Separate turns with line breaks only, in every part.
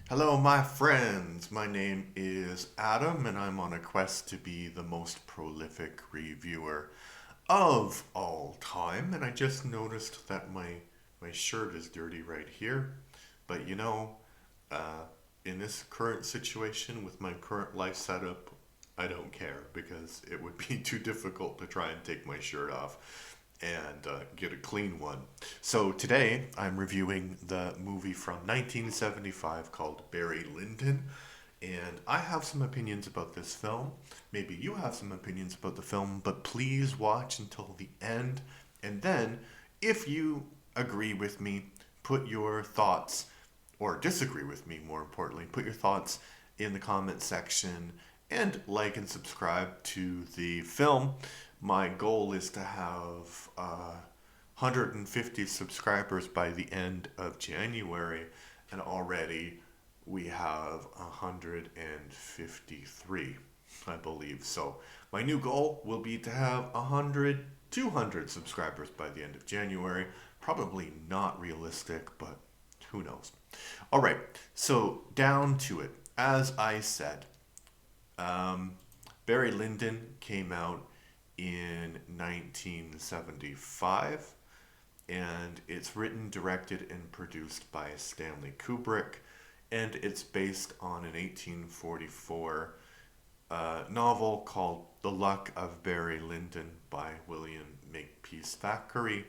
Hello, my friends. My name is Adam, and I'm on a quest to be the most prolific reviewer of all time. And I just noticed that my shirt is dirty right here. But uh, in this current situation with my current life setup, I don't care because it would be too difficult to try and take my shirt off and get a clean one. So today I'm reviewing the movie from 1975 called Barry Lyndon, and I have some opinions about this film. Maybe you have some opinions about the film, but please watch until the end. And then, if you agree with me, put your thoughts, or disagree with me more importantly, put your thoughts in the comment section and like and subscribe to the film. My goal is to have 150 subscribers by the end of January, and already we have 153, I believe. So my new goal will be to have 100, 200 subscribers by the end of January. Probably not realistic, but who knows. All right, so down to it. As I said, um, Barry Lyndon came out in 1975, and it's written, directed, and produced by Stanley Kubrick, and it's based on an 1844 novel called The Luck of Barry Lyndon by William Makepeace Thackeray,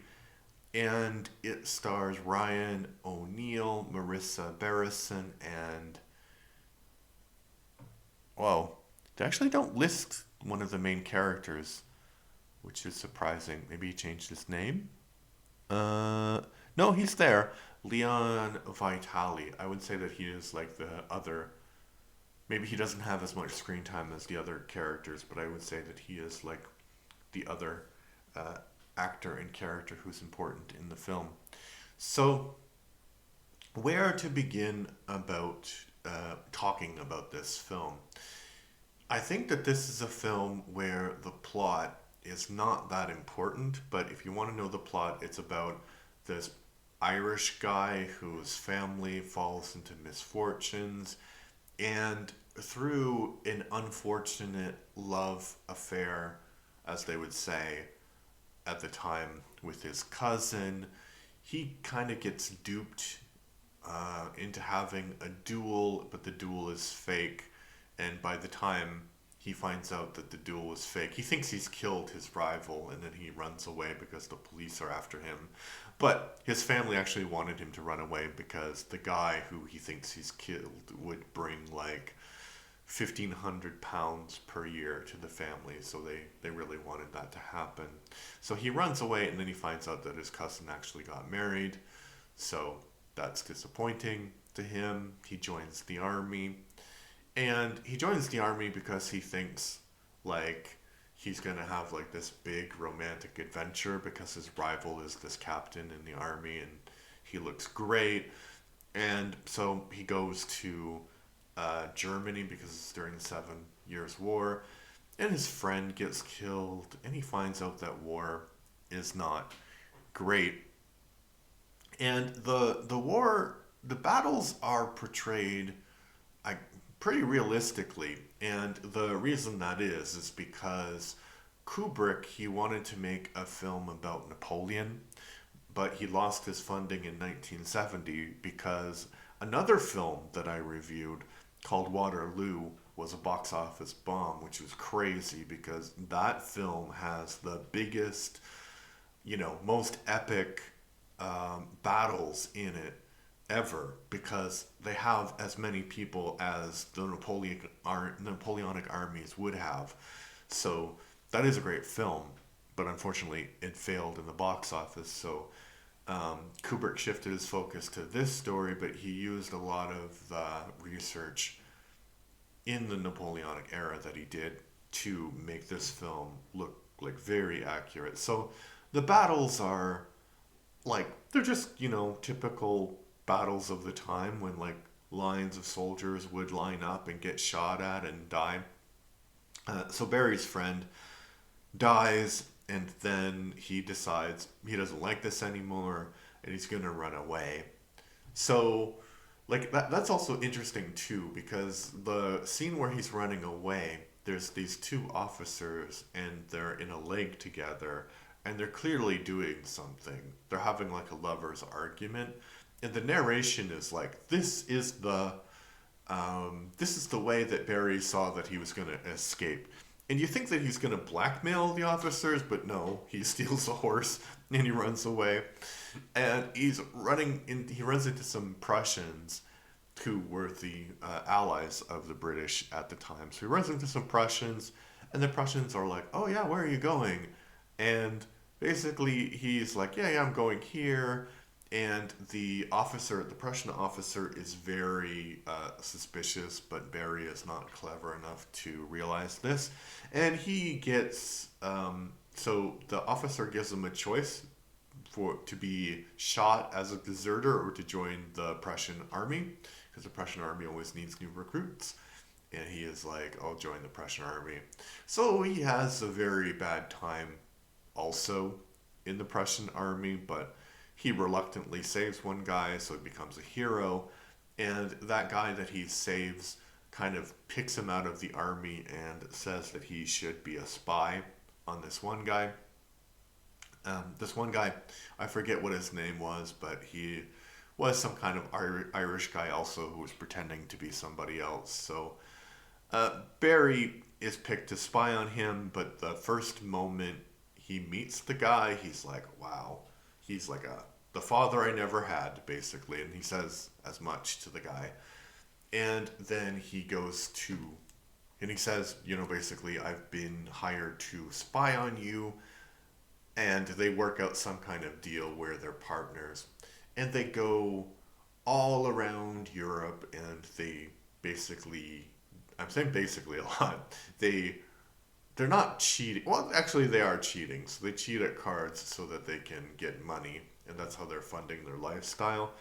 and it stars Ryan O'Neal, Marissa Barrison, and well, they actually don't list one of the main characters, which is surprising. Maybe he changed his name. Uh, no, he's there. Leon Vitali. I would say that he is like the other. Maybe he doesn't have as much screen time as the other characters, but I would say that he is like the other uh, actor and character who's important in the film. So, where to begin about talking about this film? I think that this is a film where the plot is not that important, but if you want to know the plot, it's about this Irish guy whose family falls into misfortunes, and through an unfortunate love affair, as they would say at the time, with his cousin, he kind of gets duped into having a duel, but the duel is fake. And by the time he finds out that the duel was fake, he thinks he's killed his rival, and then he runs away because the police are after him. But his family actually wanted him to run away because the guy who he thinks he's killed would bring like £1,500 per year to the family, so they really wanted that to happen. So he runs away, and then he finds out that his cousin actually got married, so that's disappointing to him. He joins the army, and he joins the army because he thinks like he's gonna have like this big romantic adventure because his rival is this captain in the army, and he looks great. And so he goes to Germany because it's during the Seven Years' War, and his friend gets killed, and he finds out that war is not great. And the battles are portrayed I, pretty realistically, and the reason that is because Kubrick, he wanted to make a film about Napoleon, but he lost his funding in 1970 because another film that I reviewed called Waterloo was a box office bomb, which was crazy because that film has the biggest, most epic battles in it ever because they have as many people as the Napoleonic armies would have. So that is a great film, but unfortunately it failed in the box office. So Kubrick shifted his focus to this story, but he used a lot of the research in the Napoleonic era that he did to make this film look like very accurate. So the battles are like they're just typical battles of the time when like lines of soldiers would line up and get shot at and die. So Barry's friend dies, and then he decides he doesn't like this anymore, and he's gonna run away. So like that's also interesting too, because the scene where he's running away, there's these two officers and they're in a lake together and they're clearly doing something. They're having like a lover's argument. And the narration is like, this is the way that Barry saw that he was going to escape. And you think that he's going to blackmail the officers, but no, he steals a horse and he runs away. And he runs into some Prussians who were the allies of the British at the time. So he runs into some Prussians, and the Prussians are like, "Oh yeah, where are you going?" And basically, he's like, "Yeah, yeah, I'm going here." And the Prussian officer, is very suspicious, but Barry is not clever enough to realize this. And he gets, so the officer gives him a choice to be shot as a deserter or to join the Prussian army, because the Prussian army always needs new recruits. And he is like, I'll join the Prussian army. So he has a very bad time also in the Prussian army, but he reluctantly saves one guy, so he becomes a hero. And that guy that he saves kind of picks him out of the army and says that he should be a spy on this one guy. This one guy, I forget what his name was, but he was some kind of Irish guy also who was pretending to be somebody else. So Barry is picked to spy on him, but the first moment he meets the guy, he's like, wow, he's like the father I never had, basically. And he says as much to the guy. And then he goes to, and he says, basically, I've been hired to spy on you. And they work out some kind of deal where they're partners. And they go all around Europe, and they basically, I'm saying basically a lot, they're not cheating. Well, actually, they are cheating. So they cheat at cards so that they can get money, and that's how they're funding their lifestyle.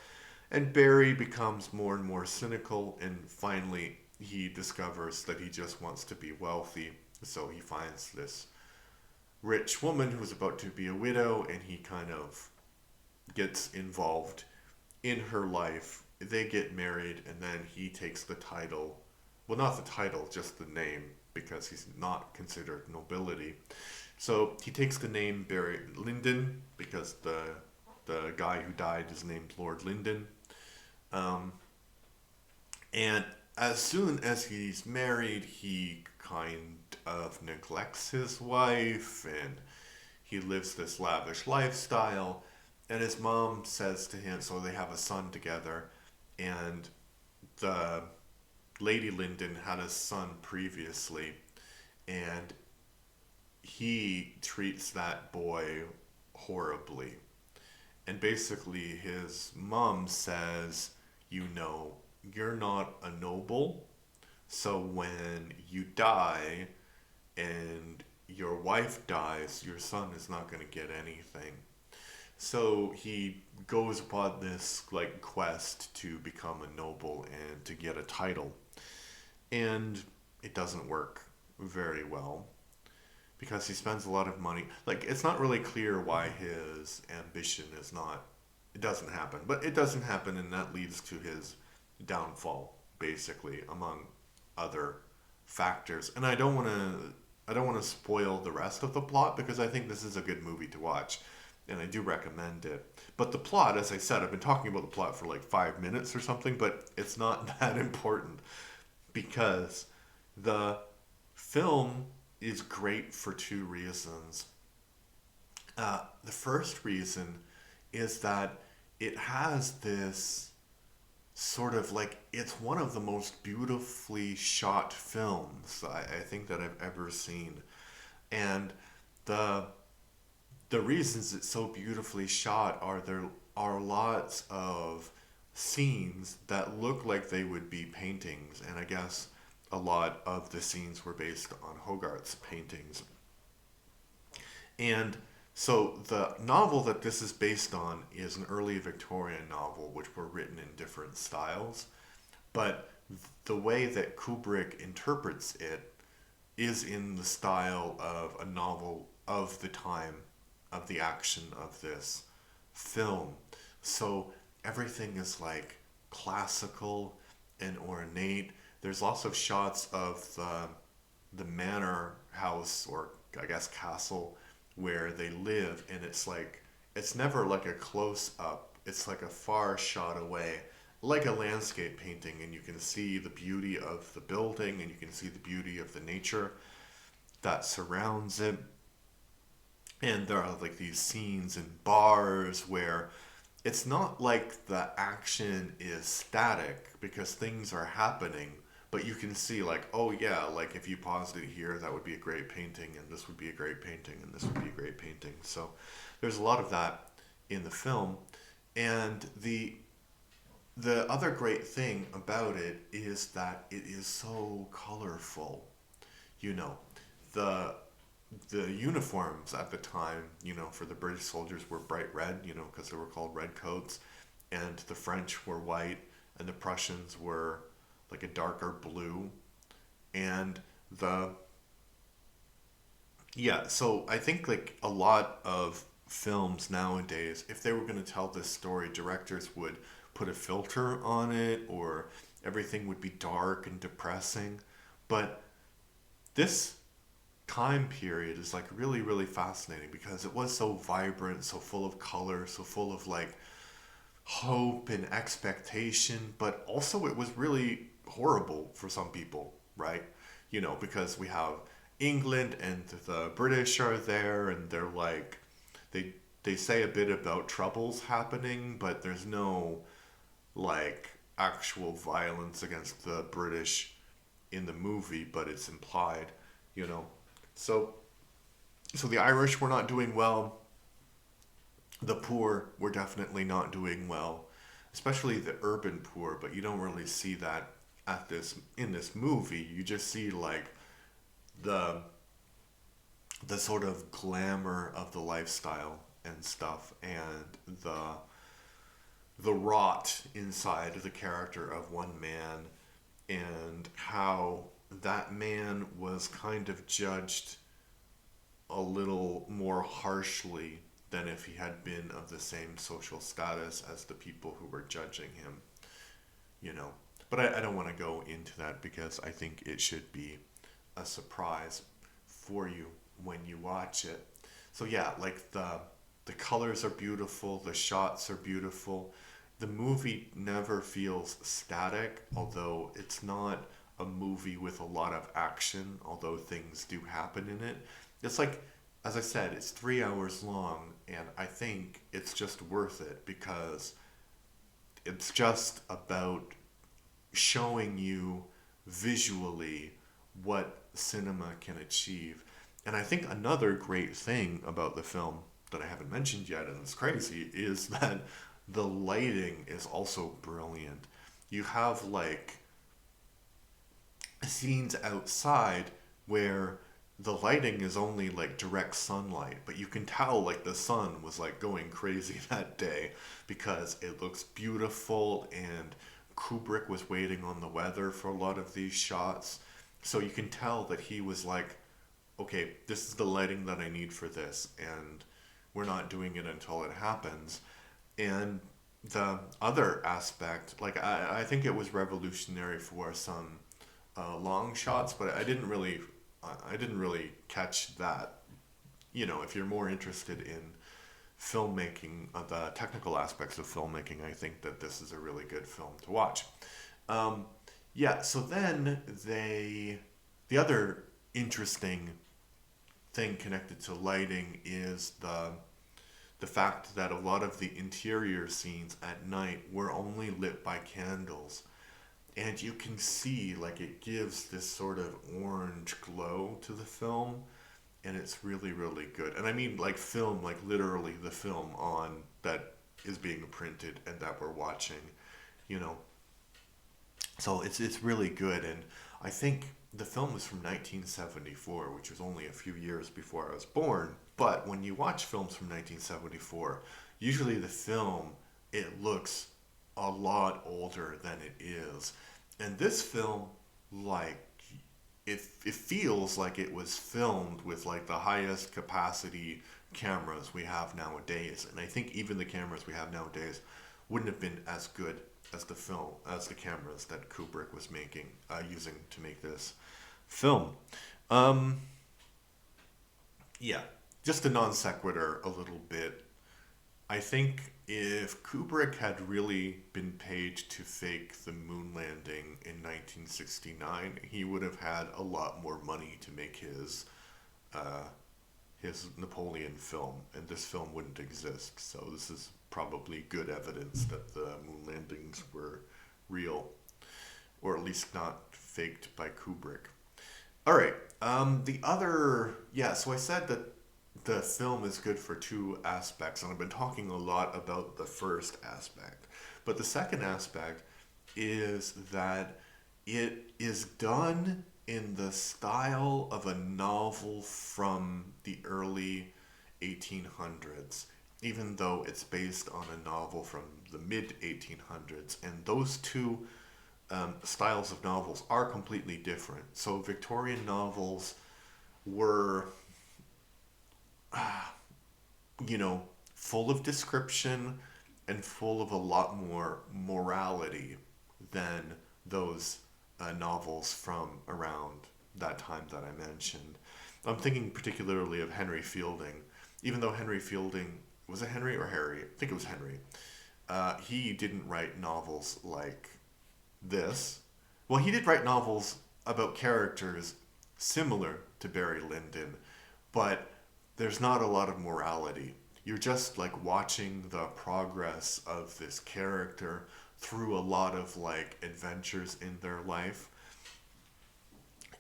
And Barry becomes more and more cynical, and finally he discovers that he just wants to be wealthy. So he finds this rich woman who's about to be a widow, and he kind of gets involved in her life. They get married, and then he takes the title. Well, not the title, just the name, because he's not considered nobility. So he takes the name Barry Lyndon because the guy who died is named Lord Lyndon. And as soon as he's married, he kind of neglects his wife and he lives this lavish lifestyle. And his mom says to him, so they have a son together, and the Lady Lyndon had a son previously, and he treats that boy horribly. And basically, his mom says, you're not a noble, so when you die and your wife dies, your son is not going to get anything. So he goes upon this like quest to become a noble and to get a title. And it doesn't work very well because he spends a lot of money. Like, it's not really clear why his ambition is not, it doesn't happen. But it doesn't happen, and that leads to his downfall, basically, among other factors. And I don't want to spoil the rest of the plot because I think this is a good movie to watch, and I do recommend it. But the plot, as I said, I've been talking about the plot for like 5 minutes or something, but it's not that important because the film is great for two reasons. The first reason is that it has this sort of like, it's one of the most beautifully shot films I think that I've ever seen. And the reasons it's so beautifully shot are there are lots of scenes that look like they would be paintings, and I guess a lot of the scenes were based on Hogarth's paintings. And so the novel that this is based on is an early Victorian novel, which were written in different styles. But the way that Kubrik interprets it is in the style of a novel of the time of the action of this film. So everything is like classical and ornate. There's also shots of the manor house, or I guess castle, where they live, and it's like it's never like a close up. It's like a far shot away, like a landscape painting, and you can see the beauty of the building, and you can see the beauty of the nature that surrounds it. And there are like these scenes in bars where it's not like the action is static because things are happening, but you can see like, oh yeah, like if you paused it here, that would be a great painting, and this would be a great painting, and this would be a great painting. So there's a lot of that in the film. And the other great thing about it is that it is so colorful. You know, the the uniforms at the time, for the British soldiers were bright red, because they were called red coats, and the French were white, and the Prussians were like a darker blue, and the yeah. So I think like a lot of films nowadays, if they were going to tell this story, directors would put a filter on it, or everything would be dark and depressing, but this time period is like really really fascinating because it was so vibrant, so full of color, so full of like hope and expectation, but also it was really horrible for some people, right? Because we have England and the British are there, and they're like they they say a bit about troubles happening, but there's no like actual violence against the British in the movie, but it's implied, you know. So so the Irish were not doing well. The poor were definitely not doing well, especially the urban poor, but you don't really see that at this in this movie. You just see like the the sort of glamour of the lifestyle and stuff, and the rot inside the character of one man, and how that man was kind of judged a little more harshly than if he had been of the same social status as the people who were judging him, you know. But I don't want to go into that because I think it should be a surprise for you when you watch it. So yeah, like the colors are beautiful, the shots are beautiful. The movie never feels static, although it's not a movie with a lot of action, although things do happen in it. It's like, as I said, it's 3 hours long, and I think it's just worth it because it's just about showing you visually what cinema can achieve. And I think another great thing about the film that I haven't mentioned yet, and it's crazy, is that the lighting is also brilliant. You have like scenes outside where the lighting is only like direct sunlight, but you can tell like the sun was like going crazy that day because it looks beautiful, and Kubrick was waiting on the weather for a lot of these shots. So you can tell that he was like, okay, this is the lighting that I need for this, and we're not doing it until it happens. And the other aspect, like I think it was revolutionary for some long shots, but I didn't really catch that. If you're more interested in filmmaking, the technical aspects of filmmaking, I think that this is a really good film to watch. Um, yeah, so then the other interesting thing connected to lighting is the fact that a lot of the interior scenes at night were only lit by candles. And you can see like it gives this sort of orange glow to the film, and it's really really good. And I mean like film, like literally the film on that is being printed and that we're watching, you know. So it's really good, and I think the film is from 1974, which was only a few years before I was born. But when you watch films from 1974, usually the film, it looks a lot older than it is. And this film, like, it feels like it was filmed with like the highest capacity cameras we have nowadays. And I think even the cameras we have nowadays wouldn't have been as good as the film, as the cameras that Kubrick was making, using to make this film. Um, yeah, just a non sequitur a little bit. I think if Kubrick had really been paid to fake the moon landing in 1969, he would have had a lot more money to make uh, his Napoleon film, and this film wouldn't exist. So this is probably good evidence that the moon landings were real, or at least not faked by Kubrick. All right. The other, yeah. So I said that the film is good for two aspects, and I've been talking a lot about the first aspect. But the second aspect is that it is done in the style of a novel from the early 1800s, even though it's based on a novel from the mid 1800s. And those two styles of novels are completely different. So Victorian novels were, full of description and full of a lot more morality than those novels from around that time that I mentioned. I'm thinking particularly of Henry Fielding. Even though Henry Fielding, was it Henry or Harry? I think it was Henry. He didn't write novels like this. Well, he did write novels about characters similar to Barry Lyndon, but there's not a lot of morality. You're just like watching the progress of this character through a lot of like adventures in their life.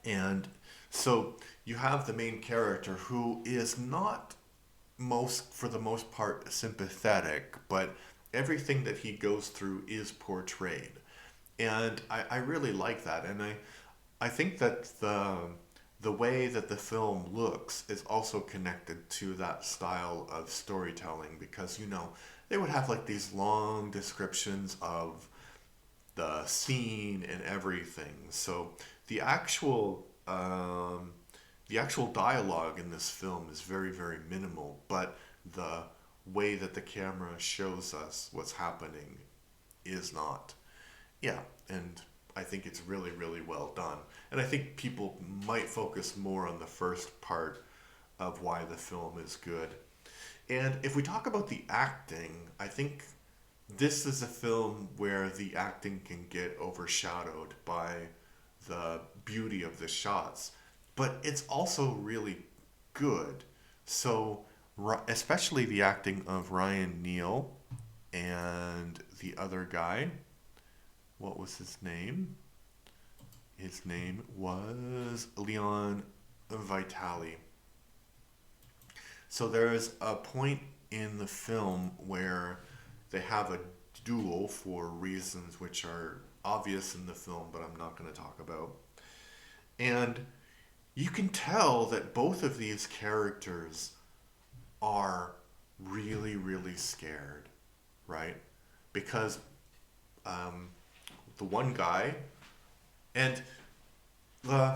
And so you have the main character who is not most for the most part sympathetic, but everything that he goes through is portrayed. And I really like that. And I think that the way that the film looks is also connected to that style of storytelling because they would have like these long descriptions of the scene and everything. So the actual the actual dialogue in this film is very, very minimal, but the way that the camera shows us what's happening is not. Yeah, and I think it's really, really well done. And I think people might focus more on the first part of why the film is good. And if we talk about the acting, I think this is a film where the acting can get overshadowed by the beauty of the shots, but it's also really good. So, especially the acting of Ryan Neal and the other guy, what was his name? His name was Leon Vitali. So there's a point in the film where they have a duel for reasons which are obvious in the film, but I'm not going to talk about. And you can tell that both of these characters are really, really scared, right? Because the one guy, and the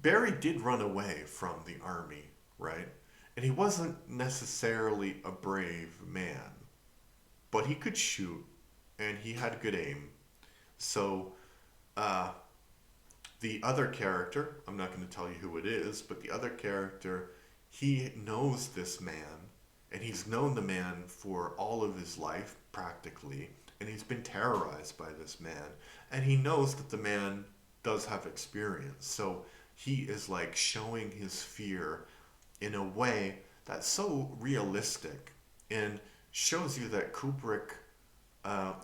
Barry did run away from the army, right? And he wasn't necessarily a brave man, but he could shoot and he had good aim. So, uh, the other character, I'm not going to tell you who it is, but the other character, he knows this man, and he's known the man for all of his life, practically, and he's been terrorized by this man, and he knows that the man does have experience. So he is like showing his fear in a way that's so realistic and shows you that Kubrick,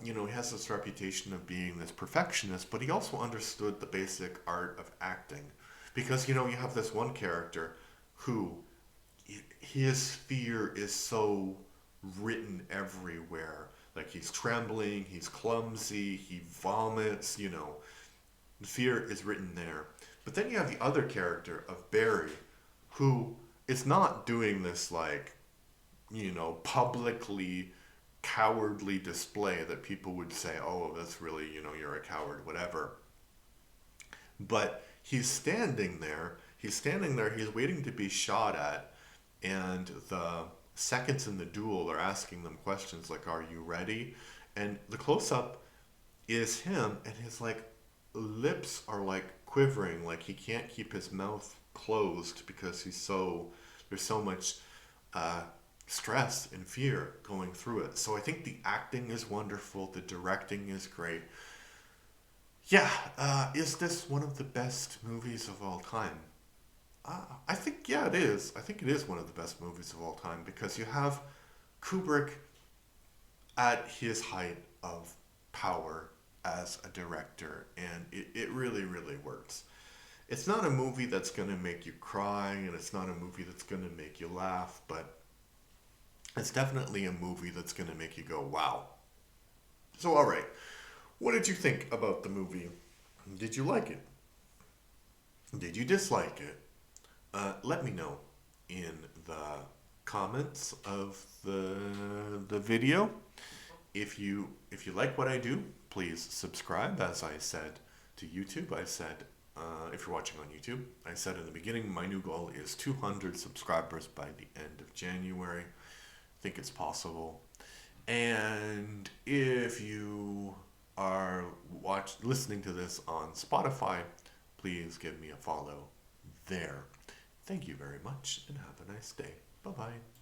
he has this reputation of being this perfectionist, but he also understood the basic art of acting. Because, you have this one character who his fear is so written everywhere. Like he's trembling, he's clumsy, he vomits, the fear is written there. But then you have the other character of Barry, who is not doing this like, publicly cowardly display that people would say, oh, that's really, you're a coward, whatever. But he's standing there, he's waiting to be shot at, and the seconds in the duel are asking them questions like, are you ready? and the close up is him, and his like lips are like quivering, like he can't keep his mouth closed because there's so much uh, stress and fear going through it. So I think the acting is wonderful, the directing is great. Yeah, is this one of the best movies of all time? I think, yeah, it is. I think it is one of the best movies of all time because you have Kubrick at his height of power as a director, and it really, really works. It's not a movie that's going to make you cry, and it's not a movie that's going to make you laugh, but it's definitely a movie that's going to make you go, wow. So, all right, what did you think about the movie? Did you like it? Did you dislike it? Let me know in the comments of the video. If you like what I do, please subscribe. As I said to YouTube, I said if you're watching on YouTube, I said in the beginning my new goal is 200 subscribers by the end of January. I think it's possible. And if you are listening to this on Spotify, please give me a follow there. Thank you very much and have a nice day. Bye bye.